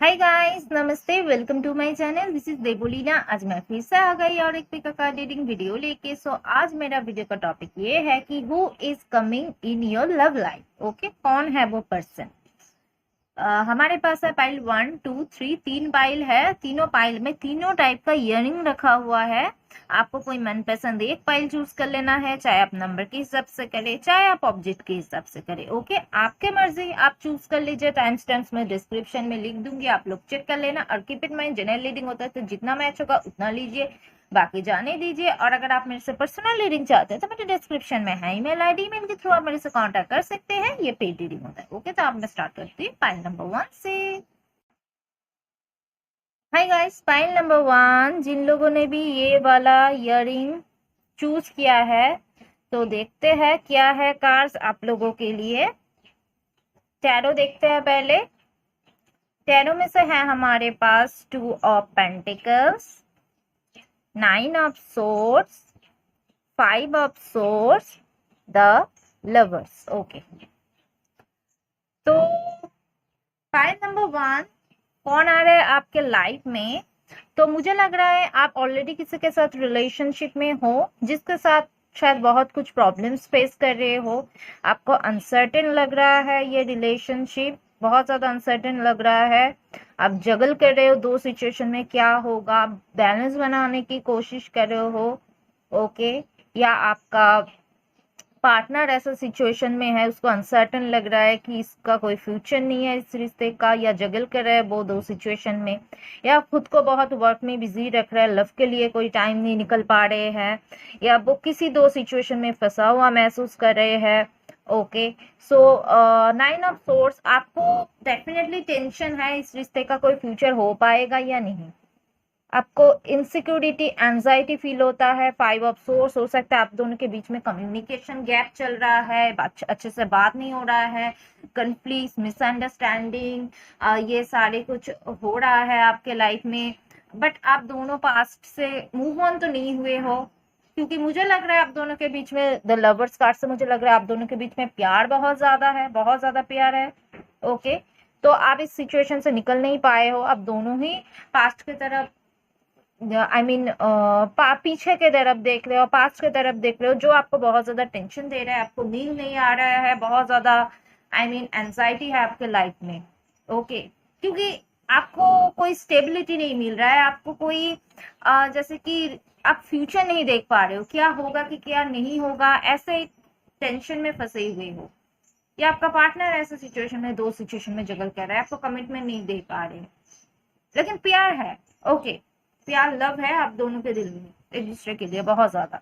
हाय guys, नमस्ते। Welcome to my channel. This is Debolina. आज मैं फिर से आ गई और एक पिक का रीडिंग वीडियो लेके। आज मेरा वीडियो का टॉपिक ये है कि who is coming in your love life. Okay, कौन है वो पर्सन। हमारे पास है पाइल 1 2 3, तीन पाइल है। तीनों पाइल में तीनों टाइप का इयरिंग रखा हुआ है। आपको कोई मनपसंद एक पाइल चूज कर लेना है, चाहे आप नंबर के हिसाब से करें, चाहे आप ऑब्जेक्ट के हिसाब से करें। ओके, आपके मर्जी, आप चूज कर लीजिए। टाइम स्टैम्प्स में डिस्क्रिप्शन में लिख दूंगी, आप लोग चेक कर लेना। और keep it mind, general reading होता है तो जितना मैच होगा उतना लीजिए, बाकी जाने दीजिए। और अगर आप मेरे से पर्सनल रीडिंग चाहते हैं तो मेरे डिस्क्रिप्शन में है ईमेल आईडी, ईमेल के थ्रू आप मेरे से कांटेक्ट कर सकते हैं। ये पेड रीडिंग होता है। ओके, तो आप मैं स्टार्ट करती हूँ पाइल नंबर 1 से। हाय गाइस, पाइल नंबर 1, जिन लोगों ने भी ये वाला इयरिंग चूज किया है तो देखते हैं क्या है कार्ड्स आप लोगों के लिए। टैरो देखते हैं पहले। टैरो में से है हमारे पास 2 of pentacles, 9 of swords, 5 of swords, the lovers. Okay, तो पाइल नंबर 1 कौन आ रहा है आपके लाइफ में। तो मुझे लग रहा है आप ऑलरेडी किसी के साथ रिलेशनशिप में हो, जिसके साथ शायद बहुत कुछ प्रॉब्लम्स फेस कर रहे हो। आपको अनसर्टेन लग रहा है, ये रिलेशनशिप बहुत ज्यादा अनसर्टेन लग रहा है। आप जगल कर रहे हो दो सिचुएशन में, क्या होगा, बैलेंस बनाने की कोशिश कर रहे हो। ओके, या आपका पार्टनर ऐसा सिचुएशन में है, उसको अनसर्टन लग रहा है कि इसका कोई फ्यूचर नहीं है इस रिश्ते का, या जगल कर रहा है वो दो सिचुएशन में, या खुद को बहुत वर्क में बिजी रख रहा है, लव के लिए कोई टाइम नहीं निकल पा रहे हैं, या वो किसी दो सिचुएशन में फंसा हुआ महसूस कर रहे हैं। ओके, सो 9 ऑफ सोर्स, आपको डेफिनेटली टेंशन है इस रिश्ते का कोई फ्यूचर हो पाएगा या नहीं। आपको इनसिक्योरिटी, एंजाइटी फील होता है। 5 ऑफ सोर्स, हो सकता है आप दोनों के बीच में कम्युनिकेशन गैप चल रहा है, अच्छे से बात नहीं हो रहा है, कन्फ्लिक्ट, मिसअंडरस्टैंडिंग, ये सारे कुछ हो रहा है आपके लाइफ में। बट आप दोनों पास्ट से मूव ऑन तो नहीं हुए हो, क्योंकि मुझे लग रहा है आप दोनों के बीच में, द लवर्स कार्ड से मुझे लग रहा है आप दोनों के बीच में प्यार बहुत ज्यादा है, बहुत ज्यादा प्यार है। ओके, तो आप इस सिचुएशन से निकल नहीं पाए हो। आप दोनों ही पास्ट की तरफ, आई मीन पीछे के तरफ देख रहे हो, पास्ट के तरफ देख रहे हो, जो आपको बहुत ज्यादा टेंशन दे रहा है। आपको नींद नहीं आ रहा है, बहुत ज्यादा आई मीन एंजाइटी है आपके लाइफ में। ओके, क्योंकि आपको कोई स्टेबिलिटी नहीं मिल रहा है, आपको कोई जैसे कि आप फ्यूचर नहीं देख पा रहे हो, क्या होगा कि क्या नहीं होगा, ऐसे टेंशन में फंसे हुए हो। या आपका पार्टनर ऐसे सिचुएशन में, दो सिचुएशन में जगल कर रहा है, आपको कमिटमेंट नहीं दे पा रहे, लेकिन प्यार है। ओके, प्यार, लव है आप दोनों के दिल में एक दूसरे के लिए बहुत ज्यादा।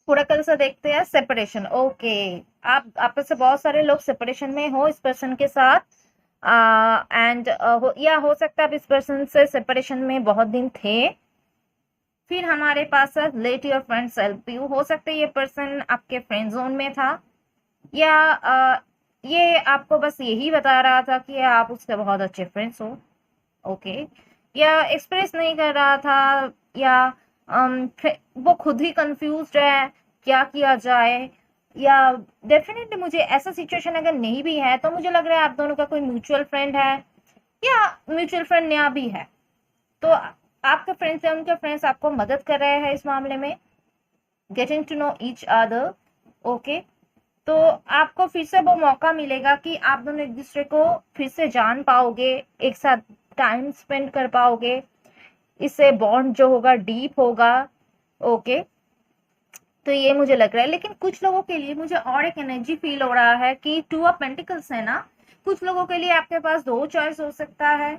पूरा कल से देखते हैं सेपरेशन। ओके, आप आपस से बहुत सारे लोग सेपरेशन में हो इस पर्सन के साथ, एंड या हो सकता है आप इस पर्सन से सेपरेशन में बहुत दिन थे। फिर हमारे पास है let your friends help you. हो सकता है ये पर्सन आपके फ्रेंड जोन में था, या ये आपको बस यही बता रहा था कि आप उसके बहुत अच्छे फ्रेंड्स हो। ओके, या एक्सप्रेस नहीं कर रहा था, या वो खुद ही कंफ्यूज है क्या किया जाए। या डेफिनेटली मुझे ऐसा सिचुएशन अगर नहीं भी है तो मुझे लग रहा है आप दोनों का कोई म्यूचुअल फ्रेंड है, या म्यूचुअल फ्रेंड नया भी है। तो आपके फ्रेंड्स या उनके फ्रेंड्स आपको मदद कर रहे हैं इस मामले में, getting to know each other. Okay, तो आपको फिर से वो मौका मिलेगा कि आप दोनों एक दूसरे को फिर से जान पाओगे, एक साथ टाइम स्पेंड कर पाओगे, इससे बॉन्ड जो होगा डीप होगा। ओके, तो ये मुझे लग रहा है। लेकिन कुछ लोगों के लिए मुझे और एक एनर्जी फील हो रहा है कि 2 ऑफ पेंटिकल्स है ना, कुछ लोगों के लिए आपके पास दो चॉइस हो सकता है।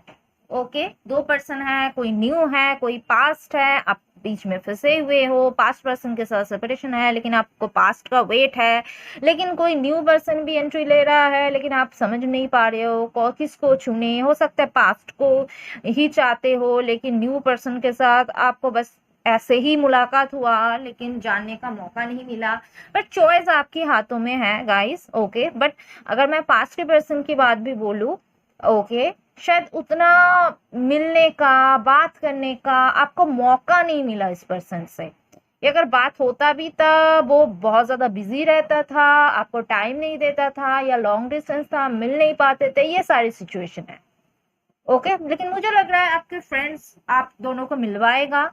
ओके, दो पर्सन है, कोई न्यू है, कोई पास्ट है, आप बीच में फंसे हुए हो, पास्ट पर्सन के साथ सेपरेशन है लेकिन आपको पास्ट का वेट है, लेकिन कोई न्यू पर्सन भी एंट्री ले रहा है, लेकिन आप समझ नहीं पा रहे हो किसको चुने। हो सकता है पास्ट को ही चाहते हो, लेकिन न्यू पर्सन के साथ आपको बस ऐसे ही मुलाकात हुआ लेकिन जानने का मौका नहीं मिला। बट चॉइस आपके हाथों में है गाइस। ओके, बट अगर मैं पास्ट के पर्सन की बात भी बोलूं, ओके, शायद उतना मिलने का, बात करने का आपको मौका नहीं मिला इस पर्सन से। अगर बात होता भी था वो बहुत ज्यादा बिजी रहता था, आपको टाइम नहीं देता था, या लॉन्ग डिस्टेंस था, मिल नहीं पाते थे, ये सारी सिचुएशन है। ओके, लेकिन मुझे लग रहा है आपके फ्रेंड्स आप दोनों को मिलवाएगा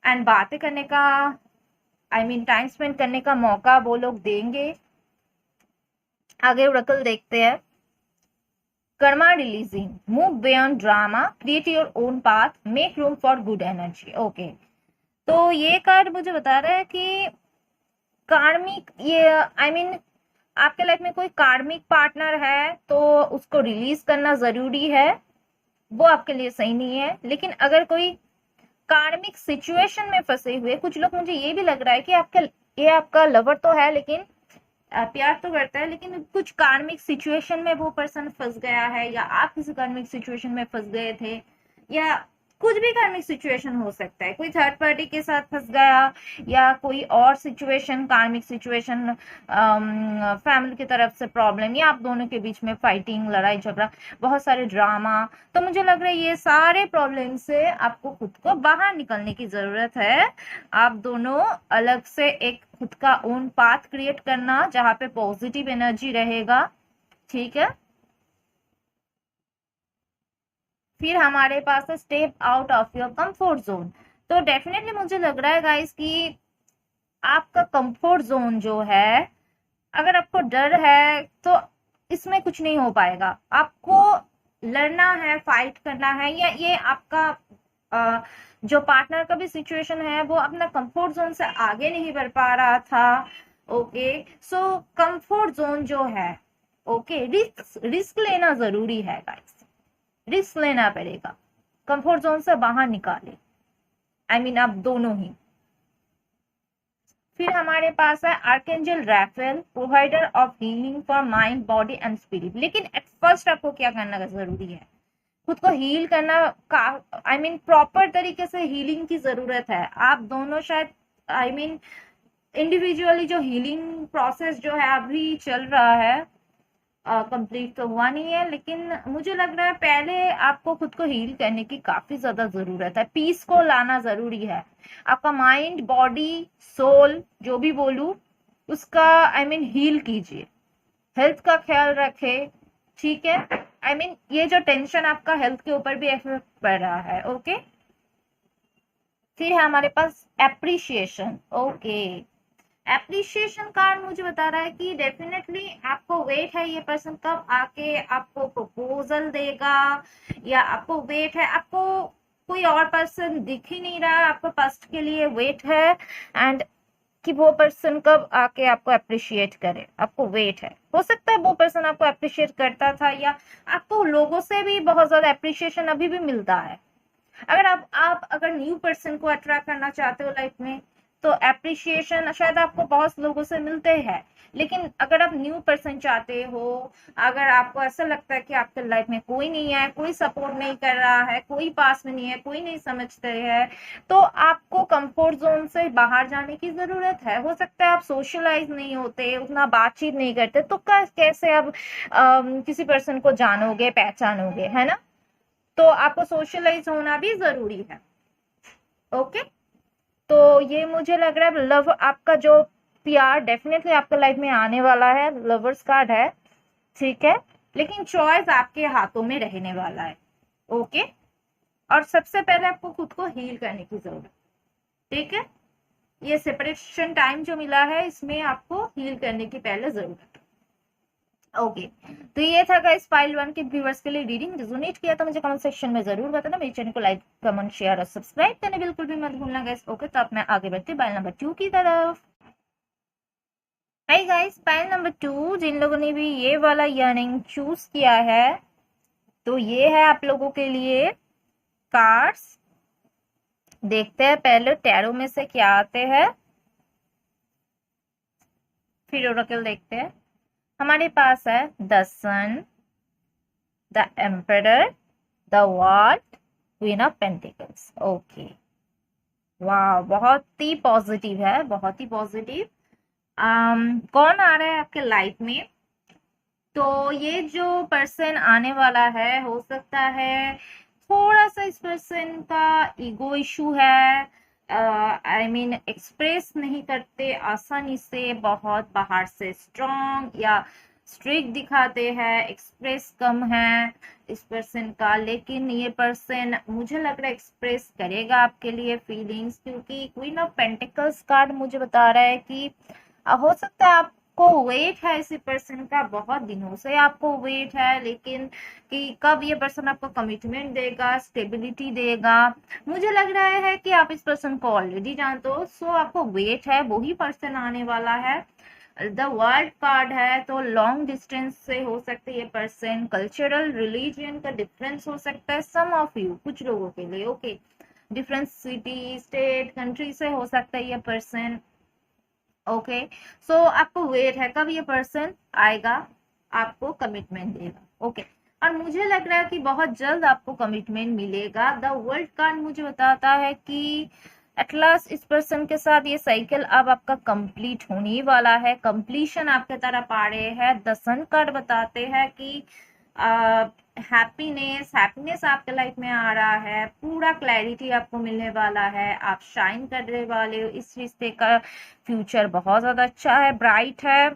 एंड बातें करने का टाइम स्पेंड करने का मौका वो लोग देंगे। आगे ओरेकल देखते हैं। Karma releasing, move beyond drama, create your own path, make room for good energy. Okay, तो ये कार्ड मुझे बता रहा है कि कार्मिक, ये आपके लाइफ में कोई कार्मिक पार्टनर है तो उसको रिलीज करना जरूरी है, वो आपके लिए सही नहीं है। लेकिन अगर कोई कार्मिक सिचुएशन में फंसे हुए कुछ लोग, मुझे ये भी लग रहा है कि ये आपका लवर तो है, लेकिन प्यार तो करता है, लेकिन कुछ कार्मिक सिचुएशन में वो पर्सन फंस गया है, या आप किसी कार्मिक सिचुएशन में फंस गए थे, या कुछ भी कार्मिक सिचुएशन हो सकता है, कोई थर्ड पार्टी के साथ फंस गया, या कोई और सिचुएशन, कार्मिक सिचुएशन, फैमिली की तरफ से प्रॉब्लम, या आप दोनों के बीच में फाइटिंग, लड़ाई झगड़ा, बहुत सारे ड्रामा। तो मुझे लग रहा है ये सारे प्रॉब्लम से आपको खुद को बाहर निकलने की जरूरत है। आप दोनों अलग से एक खुद का ओन पाथ क्रिएट करना जहां पे पॉजिटिव एनर्जी रहेगा, ठीक है। फिर हमारे पास है step out of your comfort zone. तो डेफिनेटली मुझे लग रहा है गाइस कि आपका कंफर्ट जोन जो है, अगर आपको डर है तो इसमें कुछ नहीं हो पाएगा। आपको लड़ना है, फाइट करना है, या ये आपका जो पार्टनर का भी सिचुएशन है वो अपना कंफर्ट जोन से आगे नहीं बढ़ पा रहा था। ओके, सो कंफर्ट जोन जो है, ओके, रिस्क लेना जरूरी है गाइस, रिस्क लेना पड़ेगा, कंफर्ट जोन से बाहर निकाले, आप दोनों ही। फिर हमारे पास है archangel Raphael, provider of healing for mind, body and spirit. लेकिन एट फर्स्ट आपको क्या करना जरूरी है, खुद को हील करना का, प्रॉपर तरीके से हीलिंग की जरूरत है। आप दोनों शायद इंडिविजुअली जो हीलिंग प्रोसेस जो है अभी चल रहा है, कंप्लीट तो हुआ नहीं है, लेकिन मुझे लग रहा है पहले आपको खुद को हील करने की काफी ज्यादा जरूरत है। पीस को लाना जरूरी है, आपका माइंड, बॉडी, सोल, जो भी बोलू उसका हील कीजिए, हेल्थ का ख्याल रखे, ठीक है। ये जो टेंशन आपका हेल्थ के ऊपर भी इफेक्ट पड़ रहा है। ओके, फिर है हमारे पास एप्रिशिएशन। ओके, एप्रिशिएशन कार्ड मुझे बता रहा है कि डेफिनेटली आपको वेट है ये पर्सन कब आके आपको प्रपोजल देगा, या आपको वेट है, आपको कोई और पर्सन दिख ही नहीं रहा, आपको पास्ट के लिए वेट है, एंड कि वो पर्सन कब आके आपको अप्रिशिएट करे, आपको वेट है। हो सकता है वो पर्सन आपको अप्रिशिएट करता था, या आपको लोगों से भी बहुत ज्यादा अप्रिशिएशन अभी भी मिलता है। अगर आप अगर न्यू पर्सन को अट्रैक्ट करना चाहते हो लाइफ में, तो एप्रिशिएशन शायद आपको बहुत लोगों से मिलते हैं, लेकिन अगर आप न्यू पर्सन चाहते हो, अगर आपको ऐसा लगता है कि आपके लाइफ में कोई नहीं है, कोई सपोर्ट नहीं कर रहा है, कोई पास में नहीं है, कोई नहीं समझते हैं, तो आपको कंफर्ट जोन से बाहर जाने की जरूरत है। हो सकता है आप सोशलाइज नहीं होते, उतना बातचीत नहीं करते, तो कैसे आप किसी पर्सन को जानोगे, पहचानोगे, है ना। तो आपको सोशलाइज होना भी जरूरी है। ओके, तो ये मुझे लग रहा है लव, आपका जो प्यार डेफिनेटली आपके लाइफ में आने वाला है, लवर्स कार्ड है, ठीक है, लेकिन चॉइस आपके हाथों में रहने वाला है। ओके, और सबसे पहले आपको खुद को हील करने की जरूरत, ठीक है। ये सेपरेशन टाइम जो मिला है इसमें आपको हील करने की पहले जरूरत है। ओके, तो ये था गाइस पाइल 1 के व्यूअर्स के लिए रीडिंग। रिजोनेट किया तो मुझे कमेंट सेक्शन में जरूर बताना। मेरे चैनल को लाइक, कमेंट, शेयर और सब्सक्राइब करना बिल्कुल भी मत भूलना गाइस। ओके, तो अब मैं आगे बढ़ती हूँ पाइल नंबर 2 की तरफ। हाय गाइस, पाइल नंबर 2, जिन लोगों ने भी ये वाला इयररिंग चूज किया है, तो ये है आप लोगों के लिए कार्ड्स। देखते हैं पहले टैरो में से क्या आते हैं, फिर ओरेकल देखते हैं। हमारे पास है the sun, the emperor, the world, queen of pentacles. Okay, वाह, बहुत ही पॉजिटिव है, बहुत ही पॉजिटिव। कौन आ रहा है आपके लाइफ में, तो ये जो पर्सन आने वाला है, हो सकता है थोड़ा सा इस पर्सन का ईगो इशू है, एक्सप्रेस नहीं करते आसानी से, बहुत बाहर से स्ट्रॉन्ग या स्ट्रिक्ट दिखाते हैं, एक्सप्रेस कम है इस पर्सन का, लेकिन ये पर्सन मुझे लग रहा है एक्सप्रेस करेगा आपके लिए फीलिंग्स, क्योंकि क्वीन ऑफ पेंटिकल्स कार्ड मुझे बता रहा है कि हो सकता है आपको वेट है इसी पर्सन का, बहुत दिनों से आपको वेट है, लेकिन कि कब ये पर्सन आपको कमिटमेंट देगा, स्टेबिलिटी देगा। मुझे लग रहा है कि आप इस पर्सन को ऑलरेडी जानते हो, सो आपको वेट है, वही पर्सन आने वाला है। द वर्ल्ड कार्ड है, तो लॉन्ग डिस्टेंस से हो सकता है ये पर्सन, कल्चरल रिलीजन का डिफरेंस हो सकता है सम ऑफ यू, कुछ लोगों के लिए, okay, different city state country से हो सकता है ये पर्सन, ओके। सो आपको वेट है कब ये पर्सन आएगा, आपको कमिटमेंट देगा, ओके। और मुझे लग रहा है कि बहुत जल्द आपको कमिटमेंट मिलेगा। द वर्ल्ड कार्ड मुझे बताता है कि एट लास्ट इस पर्सन के साथ ये साइकिल अब आपका कंप्लीट होने वाला है, कंप्लीशन आपके तरफ आ रहे हैं। द सन कार्ड बताते हैं कि हैप्पीनेस आपके लाइफ में आ रहा है, पूरा क्लैरिटी आपको मिलने वाला है, आप शाइन करने वाले हो, इस रिश्ते का फ्यूचर बहुत ज्यादा अच्छा है, ब्राइट है।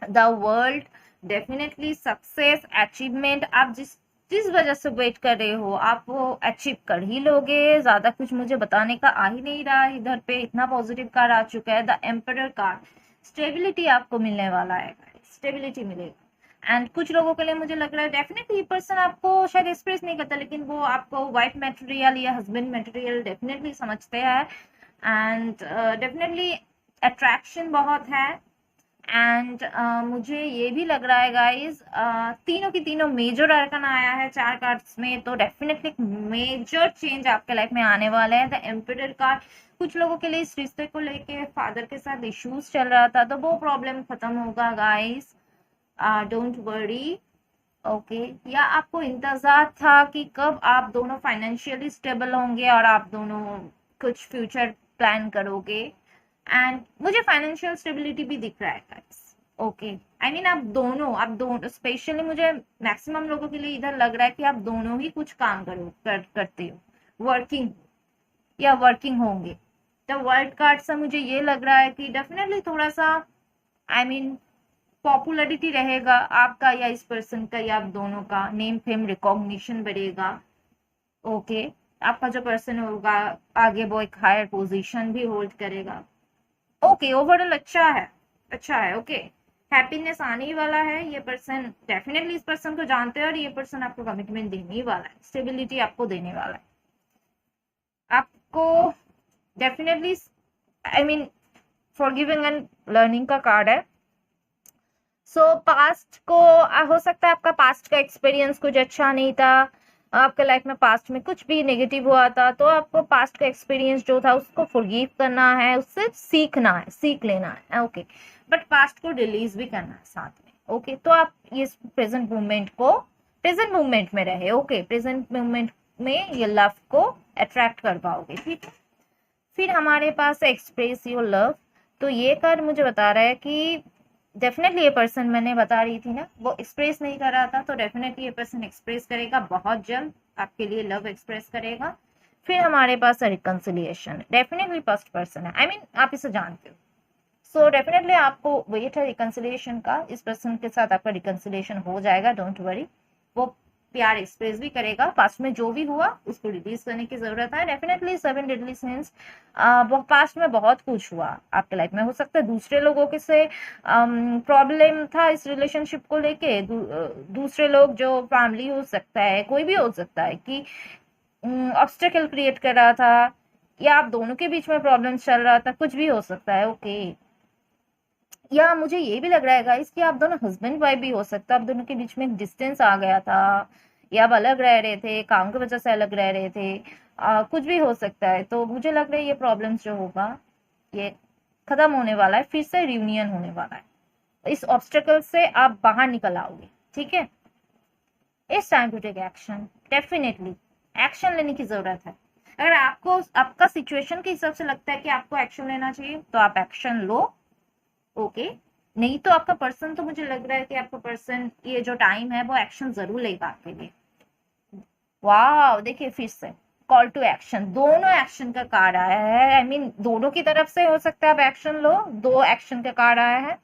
The world definitely success achievement, आप जिस वजह से वेट कर रहे हो आप वो अचीव कर ही लोगे, ज्यादा कुछ मुझे बताने का आ ही नहीं रहा, इधर पे इतना पॉजिटिव कार्ड आ चुका है। द एम्परर कार्ड, स्टेबिलिटी आपको मिलने वाला है, स्टेबिलिटी मिलेगा। एंड कुछ लोगों के लिए मुझे लग रहा है डेफिनेटली ये पर्सन आपको शायद एक्सप्रेस नहीं करता, लेकिन वो आपको वाइफ मटेरियल या हस्बैंड मटेरियल डेफिनेटली समझते हैं, एंड डेफिनेटली अट्रैक्शन बहुत है। एंड मुझे ये भी लग रहा है गाइस, तीनों की तीनों मेजर अरकन आया है 4 कार्ड्स में, तो डेफिनेटली मेजर चेंज आपके लाइफ में आने वाले हैं। द एम्परर कार्ड, कुछ लोगों के लिए इस रिश्ते को लेके फादर के साथ इश्यूज चल रहा था, तो वो प्रॉब्लम खत्म होगा गाइस, डोंट वरी, ओके। या आपको इंतजार था कि कब आप दोनों फाइनेंशियली स्टेबल होंगे और आप दोनों कुछ फ्यूचर प्लान करोगे, एंड मुझे फाइनेंशियल स्टेबिलिटी भी दिख रहा है गाइस, ओके। आई मीन आप दोनों स्पेशली मुझे मैक्सिमम लोगों के लिए इधर लग रहा है कि आप दोनों ही कुछ काम करते हो, वर्किंग या वर्किंग होंगे। द वर्ल्ड कार्ड से मुझे ये लग रहा है कि डेफिनेटली थोड़ा सा आई मीन पॉपुलरिटी रहेगा आपका या इस पर्सन का, या आप दोनों का नेम फेम रिकॉग्निशन बढ़ेगा, ओके। आपका जो पर्सन होगा आगे वो एक हायर पोजीशन भी होल्ड करेगा, ओके। ओवरऑल अच्छा है, ओके। हैप्पीनेस आने ही वाला है, ये पर्सन डेफिनेटली इस पर्सन को जानते हैं और ये पर्सन आपको कमिटमेंट देने ही वाला है, स्टेबिलिटी आपको देने वाला है, आपको definitely I mean forgiving and learning का कार्ड है। सो पास्ट को हो सकता है आपका पास्ट का एक्सपीरियंस कुछ अच्छा नहीं था, आपके लाइफ में पास्ट में कुछ भी नेगेटिव हुआ था, तो आपको पास्ट का एक्सपीरियंस जो था उसको फॉरगिव करना है, उससे सीखना है, सीख लेना है, ओके। बट पास्ट को रिलीज भी करना है साथ में, ओके। तो आप ये प्रेजेंट मूवमेंट में रहे, ओके। प्रेजेंट मूवमेंट में ये लव को अट्रैक्ट कर पाओगे, ठीक है। फिर हमारे पास एक्सप्रेस योर लव, तो ये कार्ड मुझे बता रहा है कि डेफिनेटली ये पर्सन, मैंने बता रही थी ना, वो एक्सप्रेस नहीं कर रहा था, तो डेफिनेटली ये पर्सन एक्सप्रेस करेगा, बहुत जल्द आपके लिए लव एक्सप्रेस करेगा। फिर हमारे पास रिकंसिलिएशन, डेफिनेटली फर्स्ट पर्सन है, आई मीन आप इसे जानते हो, सो डेफिनेटली आपको वेट है रिकंसिलिएशन का, इस पर्सन के साथ आपका रिकंसिलिएशन हो जाएगा, डोंट वरी। वो प्यार एक्सप्रेस भी करेगा, पास्ट में जो भी हुआ उसको रिलीज करने की जरूरत है। डेफिनेटली 7 डेडली सिंस, पास्ट में बहुत कुछ हुआ आपके लाइफ में, हो सकता है दूसरे लोगों के से प्रॉब्लम था इस रिलेशनशिप को लेके, दूसरे लोग जो फैमिली हो सकता है, कोई भी हो सकता है कि ऑब्स्टेकल क्रिएट कर रहा था, या आप दोनों के बीच में प्रॉब्लम चल रहा था, कुछ भी हो सकता है, ओके। या मुझे ये भी लग रहा है गाइस कि आप दोनों हस्बैंड वाइफ भी हो सकता है, आप दोनों के बीच में एक डिस्टेंस आ गया था, या आप अलग रह रहे थे, काम की वजह से अलग रह रहे थे, कुछ भी हो सकता है। तो मुझे लग रहा है ये प्रॉब्लम्स जो होगा ये खत्म होने वाला है, फिर से रियूनियन होने वाला है, इस ऑब्स्टेकल से आप बाहर निकल आओगे, ठीक है। It's time to take action, definitely action लेने की जरूरत है। अगर आपको आपका सिचुएशन के हिसाब से लगता है कि आपको एक्शन लेना चाहिए तो आप एक्शन लो, ओके। नहीं तो आपका पर्सन, तो मुझे लग रहा है कि आपका पर्सन ये जो टाइम है वो एक्शन जरूर लेगा आपके लिए। वाह, देखिए फिर से कॉल टू एक्शन, दोनों एक्शन का कार्ड आया है, आई मीन दोनों की तरफ से हो सकता है आप एक्शन लो, 2 एक्शन का कार्ड आया है,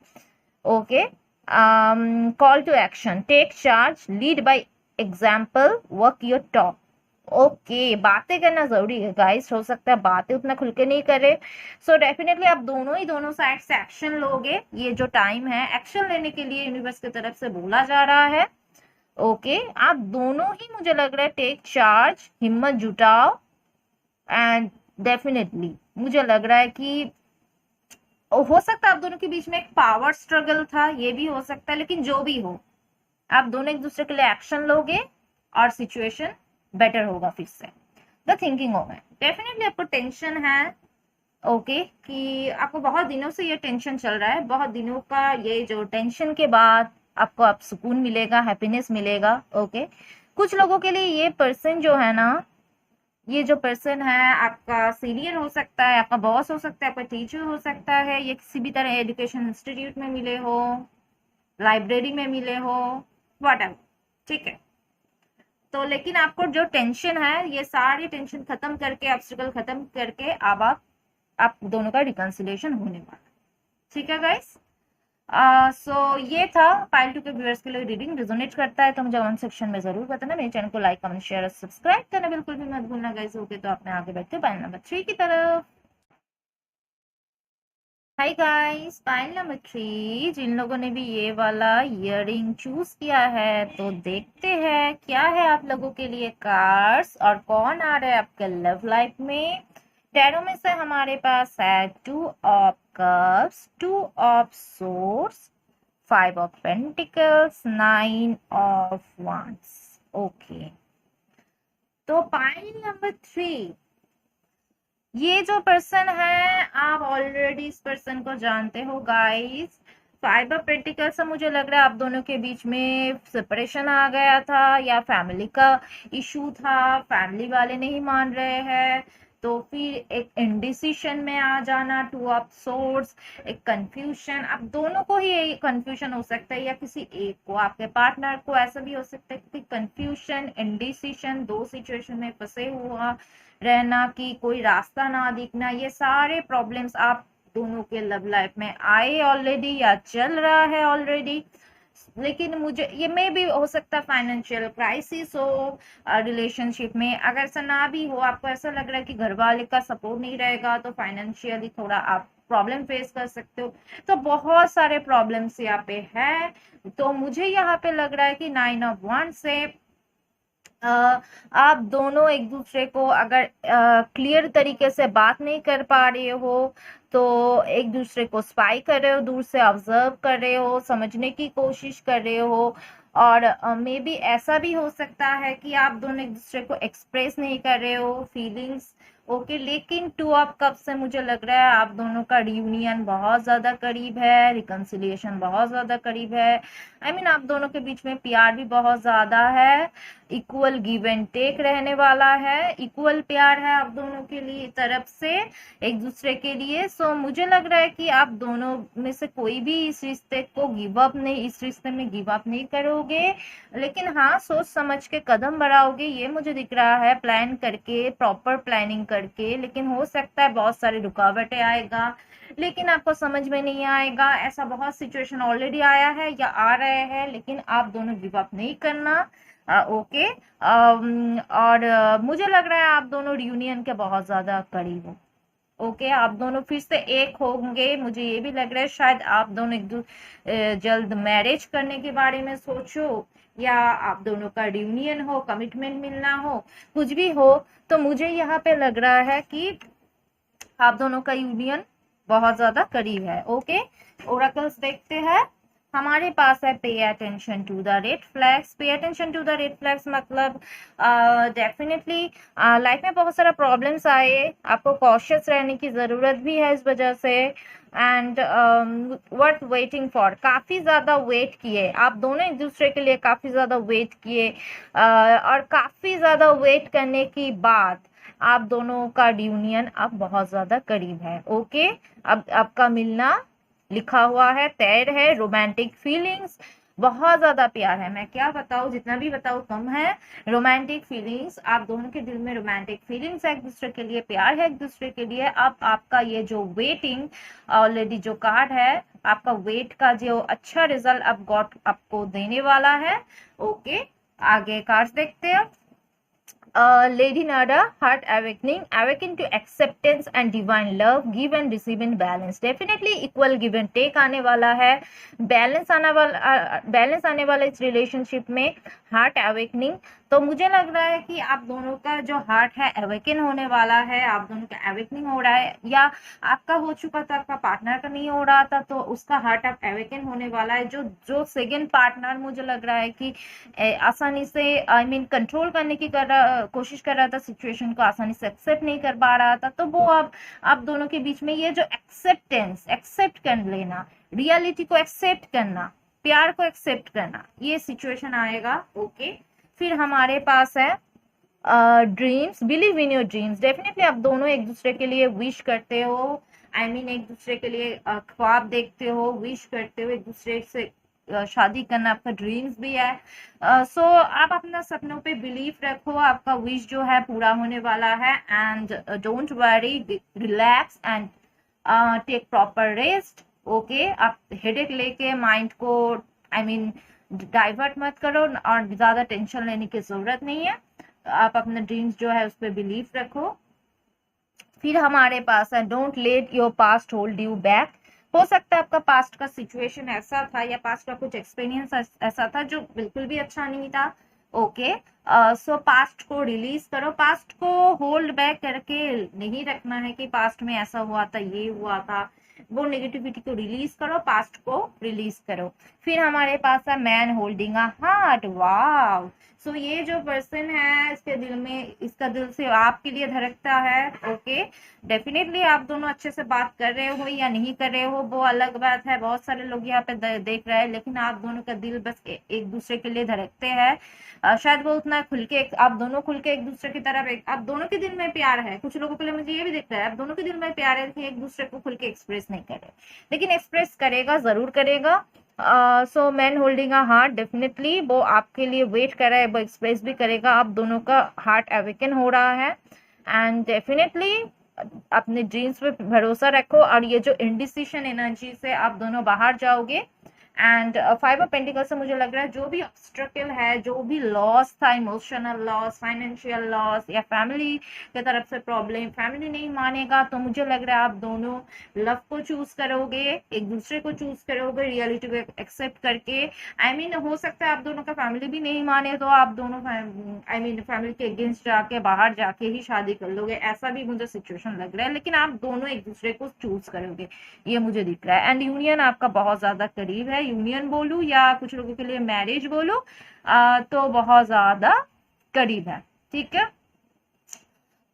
okay. Call to action, take charge, lead by example, work your talk. Okay, बातें करना जरूरी है गाइस। हो सकता है बातें उतना खुल के नहीं करे, सो डेफिनेटली आप दोनों साइड से एक्शन लोगे। ये जो टाइम है एक्शन लेने के लिए यूनिवर्स की तरफ से बोला जा रहा है। ओके, आप दोनों ही मुझे लग रहा है टेक चार्ज, हिम्मत जुटाओ। एंड डेफिनेटली मुझे लग रहा है कि हो सकता है आप दोनों के बीच में एक पावर स्ट्रगल था, ये भी हो सकता है, लेकिन जो भी हो आप दोनों एक दूसरे के लिए एक्शन लोगे और सिचुएशन बेटर होगा फिर से। द थिंकिंग हो है डेफिनेटली आपको टेंशन है। ओके, कि आपको बहुत दिनों से ये टेंशन चल रहा है, बहुत दिनों का ये जो टेंशन के बाद आपको आप सुकून मिलेगा, हैप्पीनेस मिलेगा। ओके, कुछ लोगों के लिए ये पर्सन जो है ना, ये जो पर्सन है आपका सीनियर हो सकता है, आपका बॉस हो सकता है, आपका टीचर हो सकता है, ये किसी भी तरह एजुकेशन इंस्टीट्यूट में मिले हो, लाइब्रेरी में मिले हो, व्हाटएवर, ठीक है। तो लेकिन आपको जो टेंशन है, ये सारी टेंशन खत्म करके, ऑब्स्टिकल खत्म करके अब आप दोनों का रिकंसिलिएशन होने वाला, ठीक है गाइस। सो ये था पाइल 2 के व्यूअर्स के लिए रीडिंग। रिजोनेट करता है तो मुझे कमेंट सेक्शन में जरूर बताना। मेरे चैनल को लाइक, कमेंट, शेयर और सब्सक्राइब करना बिल्कुल भी मत भूलना गाइस। ओके, तो आपने आगे बढ़ते पाइल नंबर 3 की तरफ। हाय गाइस, पाइल नंबर 3, जिन लोगों ने भी ये वाला इयररिंग चूज किया है तो देखते हैं क्या है आप लोगों के लिए कार्ड्स और कौन आ रहा है आपके लव लाइफ में। टैरो में से हमारे पास है 2 of cups, 2 of swords, 5 of pentacles, 9 of wands। Okay, तो पाइल नंबर 3, ये जो पर्सन है आप ऑलरेडी इस पर्सन को जानते हो गाइस। 5 ऑफ पेंटिकल्स से मुझे लग रहा है आप दोनों के बीच में सेपरेशन आ गया था या फैमिली का इशू था, फैमिली वाले नहीं मान रहे हैं, तो फिर एक इंडिसिशन में आ जाना, 2 ऑफ सोर्ड्स, एक कंफ्यूजन। आप दोनों को ही कंफ्यूजन हो सकता है या किसी एक को, आपके पार्टनर को, ऐसा भी हो सकता है कि कंफ्यूजन, इंडिसिशन, दो सिचुएशन में फंसे हुआ रहना, कि कोई रास्ता ना दिखना, ये सारे प्रॉब्लम्स आप दोनों के लव लाइफ में आए ऑलरेडी या चल रहा है ऑलरेडी। लेकिन मुझे ये में भी हो सकता है फाइनेंशियल क्राइसिस हो रिलेशनशिप में। अगर ऐसा ना भी हो, आपको ऐसा लग रहा है कि घर वाले का सपोर्ट नहीं रहेगा तो फाइनेंशियली थोड़ा आप प्रॉब्लम फेस कर सकते हो। तो बहुत सारे प्रॉब्लम्स यहाँ पे है। तो मुझे यहाँ पे लग रहा है कि 9 ऑफ wands से आप दोनों एक दूसरे को अगर क्लियर तरीके से बात नहीं कर पा रहे हो तो एक दूसरे को स्पाई कर रहे हो, दूर से ऑब्जर्व कर रहे हो, समझने की कोशिश कर रहे हो। और मे बी ऐसा भी हो सकता है कि आप दोनों एक दूसरे को एक्सप्रेस नहीं कर रहे हो फीलिंग्स। ओके, लेकिन 2 ऑफ कप से मुझे लग रहा है आप दोनों का रियूनियन बहुत ज्यादा करीब है, रिकंसिलिएशन बहुत ज्यादा करीब है। आई मीन आप दोनों के बीच में प्यार भी बहुत ज्यादा है, इक्वल गिव एंड टेक रहने वाला है, इक्वल प्यार है आप दोनों के लिए तरफ से एक दूसरे के लिए। सो मुझे लग रहा है कि आप दोनों में से कोई भी इस रिश्ते को गिव अप नहीं, इस रिश्ते में गिव अप नहीं करोगे, लेकिन हाँ सोच समझ के कदम बढ़ाओगे, ये मुझे दिख रहा है, प्लान करके, प्रॉपर प्लानिंग करके। लेकिन हो सकता है बहुत सारी रुकावटें आएगा, लेकिन आपको समझ में नहीं आएगा। ऐसा बहुत सिचुएशन ऑलरेडी आया है या आ रहे हैं, लेकिन आप दोनों गिव अप नहीं करना। ओके, और मुझे लग रहा है आप दोनों रियूनियन के बहुत ज्यादा करीब हो। ओके, आप दोनों फिर से एक होंगे। मुझे ये भी लग रहा है शायद आप दोनों जल्द मैरिज करने के बारे में सोचो, या आप दोनों का रियूनियन हो, कमिटमेंट मिलना हो, कुछ भी हो। तो मुझे यहाँ पे लग रहा है कि आप दोनों का यूनियन बहुत ज्यादा करीब है। ओके, ओरेकल्स देखते हैं। हमारे पास है pay attention to the red flags. Pay attention to the red flags मतलब डेफिनेटली लाइफ में बहुत सारा प्रॉब्लम्स आए, आपको कॉशियस रहने की जरूरत भी है इस वजह से। एंड वर्थ वेटिंग फॉर, काफी ज्यादा वेट किए आप दोनों एक दूसरे के लिए, काफी ज्यादा वेट किए, और काफी ज्यादा वेट करने की बाद आप दोनों का यूनियन अब बहुत ज्यादा करीब है। ओके, अब आपका मिलना लिखा हुआ है, तय है, रोमांटिक फीलिंग्स बहुत ज्यादा प्यार है, मैं क्या बताऊं, जितना भी बताऊं कम है। रोमांटिक फीलिंग्स, आप दोनों के दिल में रोमांटिक फीलिंग्स है एक दूसरे के लिए, प्यार है एक दूसरे के लिए। अब आपका ये जो वेटिंग ऑलरेडी जो कार्ड है, आपका वेट का जो अच्छा रिजल्ट अब गॉड आपको देने वाला है। ओके, आगे कार्ड्स देखते हैं। Lady Nada, heart awakening, awaken to acceptance and divine love, give and receive in balance. Definitely equal give and take आने वाला है, बैलेंस आने वाला इस रिलेशनशिप में। हार्ट अवेकनिंग, तो मुझे लग रहा है कि आप दोनों का जो हार्ट है अवेकन होने वाला है, आप दोनों का अवेकनिंग हो रहा है, या आपका हो चुका था, आपका पार्टनर का नहीं हो रहा था, तो उसका हार्ट अब अवेकन होने वाला है। जो जो सेकंड पार्टनर मुझे लग रहा है कि आसानी से आई मीन कंट्रोल करने की कोशिश कर रहा था, सिचुएशन को आसानी से एक्सेप्ट नहीं कर पा रहा था, तो वो अब आप दोनों के बीच में ये जो एक्सेप्ट कर लेना, रियलिटी को एक्सेप्ट करना, प्यार को एक्सेप्ट करना, ये सिचुएशन आएगा। ओके, फिर हमारे पास है dreams, believe in your dreams. Definitely आप दोनों एक दूसरे के लिए विश करते हो, आई मीन एक दूसरे के लिए ख्वाब देखते हो, विश करते हो, एक दूसरे से शादी करना आपका ड्रीम्स भी है। सो आप अपना सपनों पे बिलीव रखो, आपका विश जो है पूरा होने वाला है। And don't worry, relax and take proper rest. Okay, आप हेडेक लेके माइंड को आई मीन डाइवर्ट मत करो, और ज्यादा टेंशन लेने की जरूरत नहीं है। आप अपना ड्रीम्स जो है उस पर बिलीव रखो। फिर हमारे पास है don't let your past hold you back. हो सकता है आपका पास्ट का सिचुएशन ऐसा था, या पास्ट का कुछ एक्सपीरियंस ऐसा था जो बिल्कुल भी अच्छा नहीं था। ओके, सो पास्ट को रिलीज करो, पास्ट को होल्ड बैक करके नहीं रखना है कि पास्ट में ऐसा हुआ था, ये हुआ था। वो नेगेटिविटी को रिलीज करो, पास्ट को रिलीज करो। फिर हमारे पास है मैन होल्डिंग अ हार्ट। वाव, सो ये जो पर्सन है इसके दिल में, इसका दिल से आपके लिए धड़कता है। ओके, डेफिनेटली आप दोनों अच्छे से बात कर रहे हो या नहीं कर रहे हो वो अलग बात है, बहुत सारे लोग यहाँ पे देख रहे हैं, लेकिन आप दोनों का दिल बस एक दूसरे के लिए धड़कते हैं। शायद वो उतना खुल के, आप दोनों खुल के एक दूसरे की तरफ, आप दोनों के दिल में प्यार है। कुछ लोगों के लिए मुझे ये भी दिख रहा है आप दोनों के दिल में प्यार है, लेकिन एक दूसरे को खुल के एक्सप्रेस नहीं कर रहे, लेकिन एक्सप्रेस करेगा, जरूर करेगा। So man holding a heart, definitely वो आपके लिए वेट कर रहा है, वो एक्सप्रेस भी करेगा। आप दोनों का हार्ट अवेकन हो रहा है, एंड डेफिनेटली अपने ड्रीम्स पे भरोसा रखो, और ये जो इनडिसिशन एनर्जी से आप दोनों बाहर जाओगे। एंड 5 ऑफ पेंटिकल से मुझे लग रहा है जो भी ऑब्स्ट्रकल है, जो भी लॉस था, इमोशनल लॉस, फाइनेंशियल लॉस, या फैमिली की तरफ से प्रॉब्लम, फैमिली नहीं मानेगा, तो मुझे लग रहा है आप दोनों लव को चूज करोगे, एक दूसरे को चूज करोगे, रियलिटी को एक्सेप्ट करके। आई मीन हो सकता है आप दोनों का फैमिली भी नहीं माने, तो आप दोनों आई मीन फैमिली के अगेंस्ट जाके, बाहर जाके ही शादी कर लोगे, ऐसा भी मुझे सिचुएशन लग रहा है, लेकिन आप दोनों एक दूसरे को चूज करोगे, ये मुझे दिख रहा है। एंड यूनियन आपका बहुत ज्यादा करीब है, यूनियन बोलूं या कुछ लोगों के लिए मैरिज बोलूं, तो बहुत ज्यादा करीब है। ठीक है,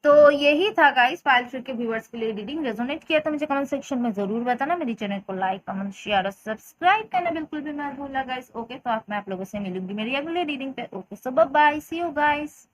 तो यही था गाइस पायल ट्री के व्यूअर्स के लिए रीडिंग। रेजोनेट किया तो मुझे कमेंट सेक्शन में जरूर बताना, मेरी चैनल को लाइक, कमेंट, शेयर और सब्सक्राइब करना बिल्कुल भी मत भूलना गाइस। ओके, तो मैं आप लोगों से मिलूंगी मेरी अगले रीडिंग पे। Okay, so bye bye, see you guys.